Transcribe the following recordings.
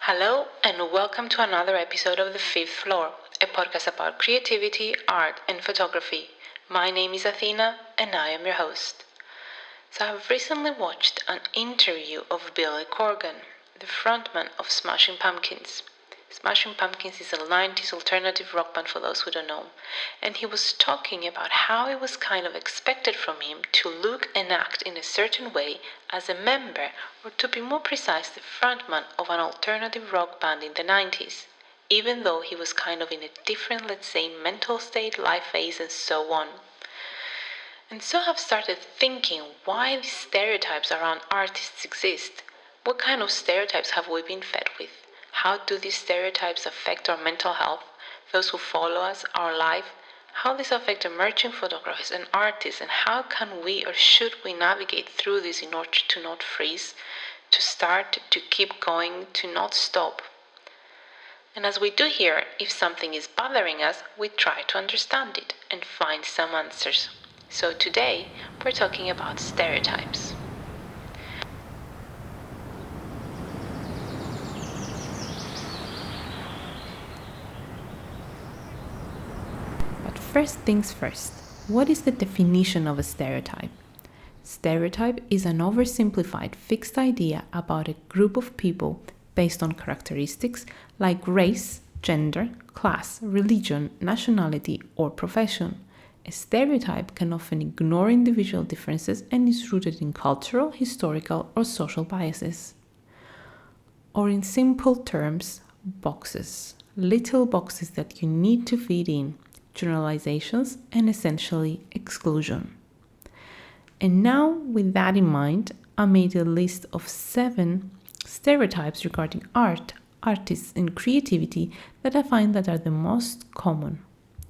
Hello, and welcome to another episode of The Fifth Floor, a podcast about creativity, art, and photography. My name is Athina, and I am your host. So, I've recently watched an interview of Billy Corgan, the frontman of Smashing Pumpkins. Smashing Pumpkins is a 90s alternative rock band for those who don't know, and he was talking about how it was kind of expected from him to look and act in a certain way as a member, or to be more precise, the frontman of an alternative rock band in the 90s, even though he was kind of in a different, let's say, mental state, life phase, and so on. And so I've started thinking why these stereotypes around artists exist. What kind of stereotypes have we been fed with? How do these stereotypes affect our mental health, those who follow us, our life? How this affect emerging photographers and artists, and how can we or should we navigate through this in order to not freeze, to start, to keep going, to not stop? And as we do here, if something is bothering us, we try to understand it and find some answers. So today, we're talking about stereotypes. But first things first, what is the definition of a stereotype? Stereotype is an oversimplified fixed idea about a group of people based on characteristics like race, gender, class, religion, nationality, or profession. A stereotype can often ignore individual differences and is rooted in cultural, historical, or social biases. Or in simple terms, boxes. Little boxes that you need to fit in, generalizations, and essentially exclusion. And now, with that in mind, I made a list of 7 stereotypes regarding art, artists, and creativity that I find that are the most common.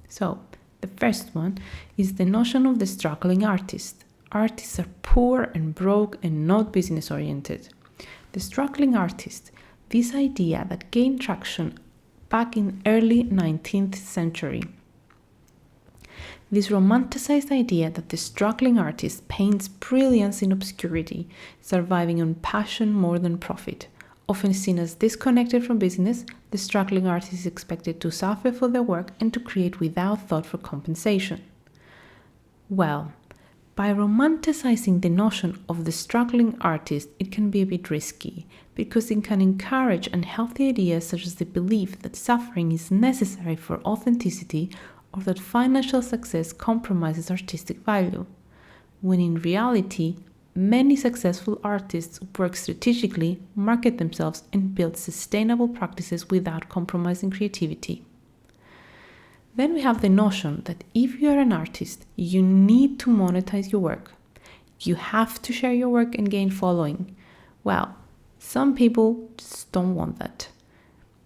So, the first one is the notion of the struggling artist. Artists are poor and broke and not business oriented. The struggling artist, this idea that gained traction back in early 19th century. This romanticized idea that the struggling artist paints brilliance in obscurity, surviving on passion more than profit. Often seen as disconnected from business, the struggling artist is expected to suffer for their work and to create without thought for compensation. Well, by romanticizing the notion of the struggling artist, it can be a bit risky, because it can encourage unhealthy ideas such as the belief that suffering is necessary for authenticity or that financial success compromises artistic value, when in reality, many successful artists work strategically, market themselves, and build sustainable practices without compromising creativity. Then we have the notion that if you are an artist, you need to monetize your work. You have to share your work and gain following. Well, some people just don't want that.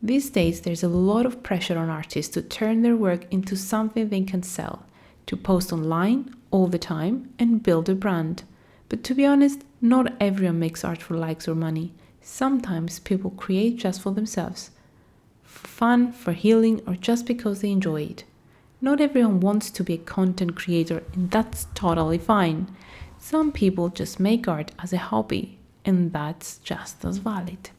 These days, there's a lot of pressure on artists to turn their work into something they can sell, to post online all the time and build a brand. But to be honest, not everyone makes art for likes or money. Sometimes people create just for themselves, for fun, for healing, or just because they enjoy it. Not everyone wants to be a content creator, and that's totally fine. Some people just make art as a hobby, and that's just as valid.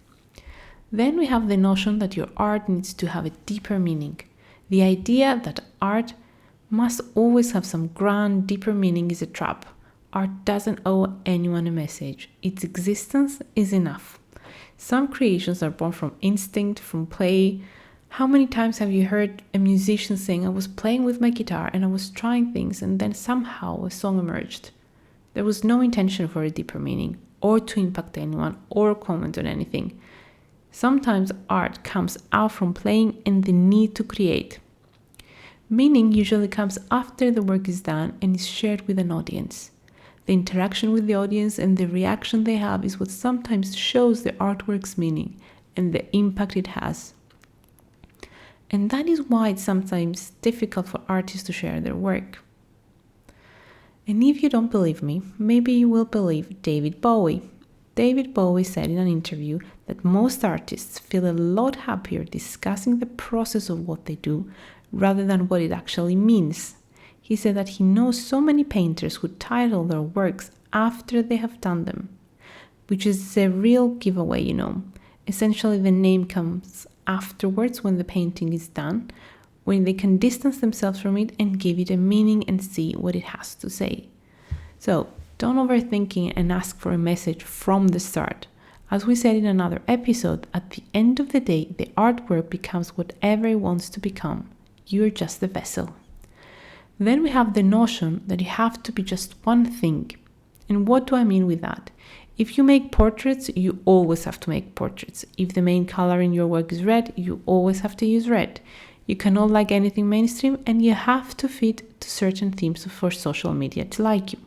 Then we have the notion that your art needs to have a deeper meaning. The idea that art must always have some grand, deeper meaning is a trap. Art doesn't owe anyone a message. Its existence is enough. Some creations are born from instinct, from play. How many times have you heard a musician saying, "I was playing with my guitar and I was trying things, and then somehow a song emerged"? There was no intention for a deeper meaning, or to impact anyone, or comment on anything. Sometimes art comes out from playing and the need to create. Meaning usually comes after the work is done and is shared with an audience. The interaction with the audience and the reaction they have is what sometimes shows the artwork's meaning and the impact it has. And that is why it's sometimes difficult for artists to share their work. And if you don't believe me, maybe you will believe David Bowie. David Bowie said in an interview that most artists feel a lot happier discussing the process of what they do rather than what it actually means. He said that he knows so many painters who title their works after they have done them, which is a real giveaway, Essentially, the name comes afterwards when the painting is done, when they can distance themselves from it and give it a meaning and see what it has to say. So, don't overthink it and ask for a message from the start. As we said in another episode, at the end of the day, the artwork becomes whatever it wants to become. You're just the vessel. Then we have the notion that you have to be just one thing. And what do I mean with that? If you make portraits, you always have to make portraits. If the main color in your work is red, you always have to use red. You cannot like anything mainstream, and you have to fit to certain themes for social media to like you.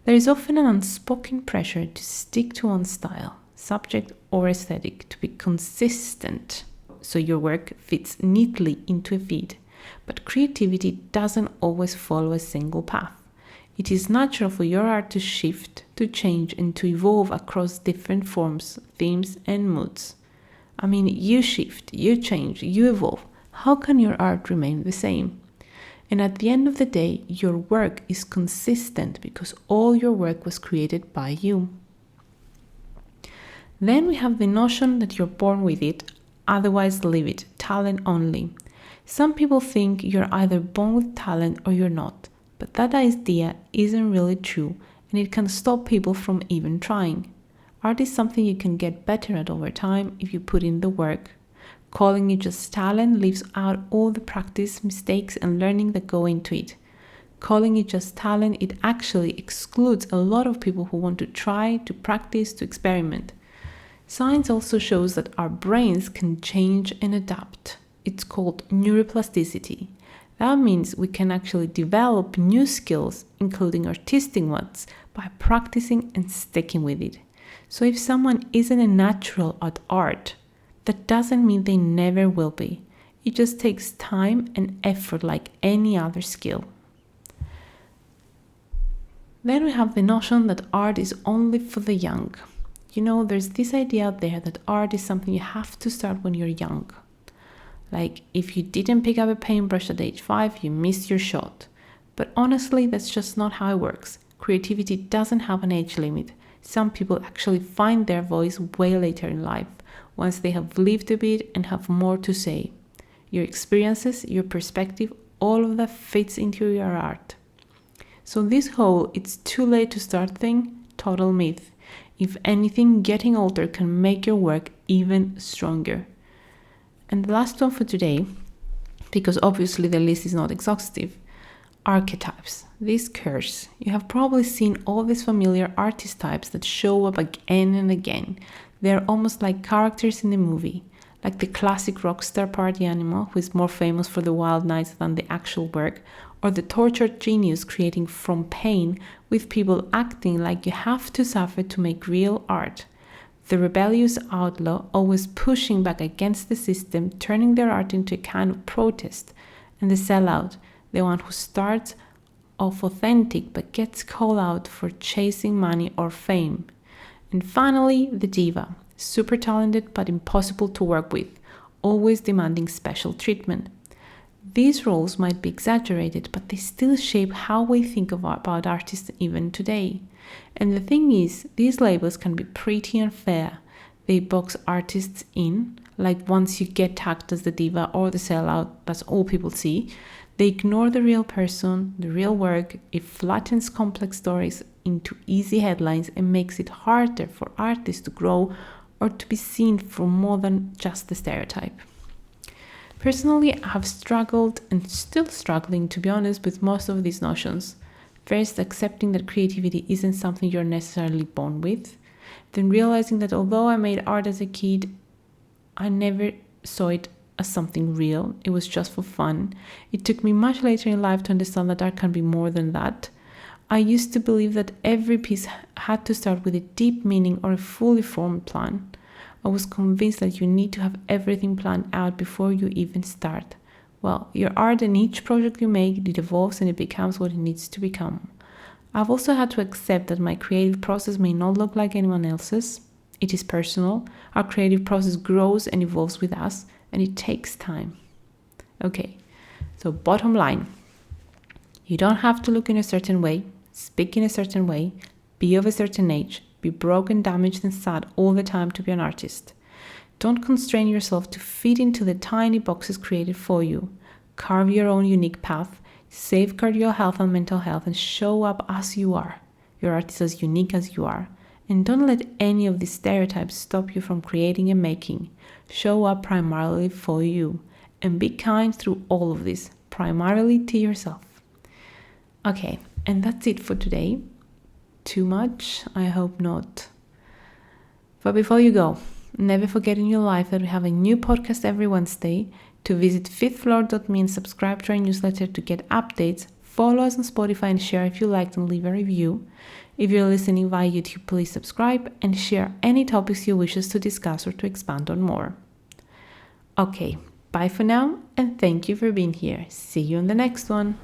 There is often an unspoken pressure to stick to one style, subject or aesthetic, to be consistent so your work fits neatly into a feed. But creativity doesn't always follow a single path. It is natural for your art to shift, to change, and to evolve across different forms, themes, and moods. I mean, you shift, you change, you evolve. How can your art remain the same? And at the end of the day, your work is consistent because all your work was created by you. Then we have the notion that you're born with it, otherwise leave it, talent only. Some people think you're either born with talent or you're not, but that idea isn't really true, and it can stop people from even trying. Art is something you can get better at over time if you put in the work. Calling it just talent leaves out all the practice, mistakes, and learning that go into it. Calling it just talent, it actually excludes a lot of people who want to try, to practice, to experiment. Science also shows that our brains can change and adapt. It's called neuroplasticity. That means we can actually develop new skills, including artistic ones, by practicing and sticking with it. So if someone isn't a natural at art, that doesn't mean they never will be. It just takes time and effort like any other skill. Then we have the notion that art is only for the young. There's this idea out there that art is something you have to start when you're young. Like, if you didn't pick up a paintbrush at age 5, you missed your shot. But honestly, that's just not how it works. Creativity doesn't have an age limit. Some people actually find their voice way later in life, once they have lived a bit and have more to say. Your experiences, your perspective, all of that fits into your art. So this whole "it's too late to start" thing, total myth. If anything, getting older can make your work even stronger. And the last one for today, because obviously the list is not exhaustive, archetypes. This curse. You have probably seen all these familiar artist types that show up again and again. They're almost like characters in a movie, like the classic rock star party animal who is more famous for the wild nights than the actual work, or the tortured genius creating from pain with people acting like you have to suffer to make real art. The rebellious outlaw, always pushing back against the system, turning their art into a kind of protest. And the sellout, the one who starts off authentic but gets called out for chasing money or fame. And finally, the diva, super talented but impossible to work with, always demanding special treatment. These roles might be exaggerated, but they still shape how we think about artists even today. And the thing is, these labels can be pretty unfair. They box artists in, like once you get tagged as the diva or the sellout, that's all people see. They ignore the real person, the real work. It flattens complex stories into easy headlines and makes it harder for artists to grow or to be seen for more than just the stereotype. Personally, I have struggled and still struggling, to be honest, with most of these notions. First, accepting that creativity isn't something you're necessarily born with. Then realizing that although I made art as a kid, I never saw it as something real. It was just for fun. It took me much later in life to understand that art can be more than that. I used to believe that every piece had to start with a deep meaning or a fully formed plan. I was convinced that you need to have everything planned out before you even start. Well, your art and each project you make, it evolves and it becomes what it needs to become. I've also had to accept that my creative process may not look like anyone else's. It is personal. Our creative process grows and evolves with us, and it takes time. Okay, so bottom line. You don't have to look in a certain way, speak in a certain way, be of a certain age, be broken, damaged, and sad all the time to be an artist. Don't constrain yourself to fit into the tiny boxes created for you. Carve your own unique path, safeguard your health and mental health, and show up as you are. Your art is as unique as you are. And don't let any of these stereotypes stop you from creating and making. Show up primarily for you. And be kind through all of this, primarily to yourself. Okay, and that's it for today. Too much? I hope not. But before you go, never forget in your life that we have a new podcast every Wednesday. To visit fifthfloor.me and subscribe to our newsletter to get updates. Follow us on Spotify and share if you liked and leave a review. If you're listening via YouTube, please subscribe and share any topics you wish us to discuss or to expand on more. Okay, bye for now and thank you for being here. See you in the next one.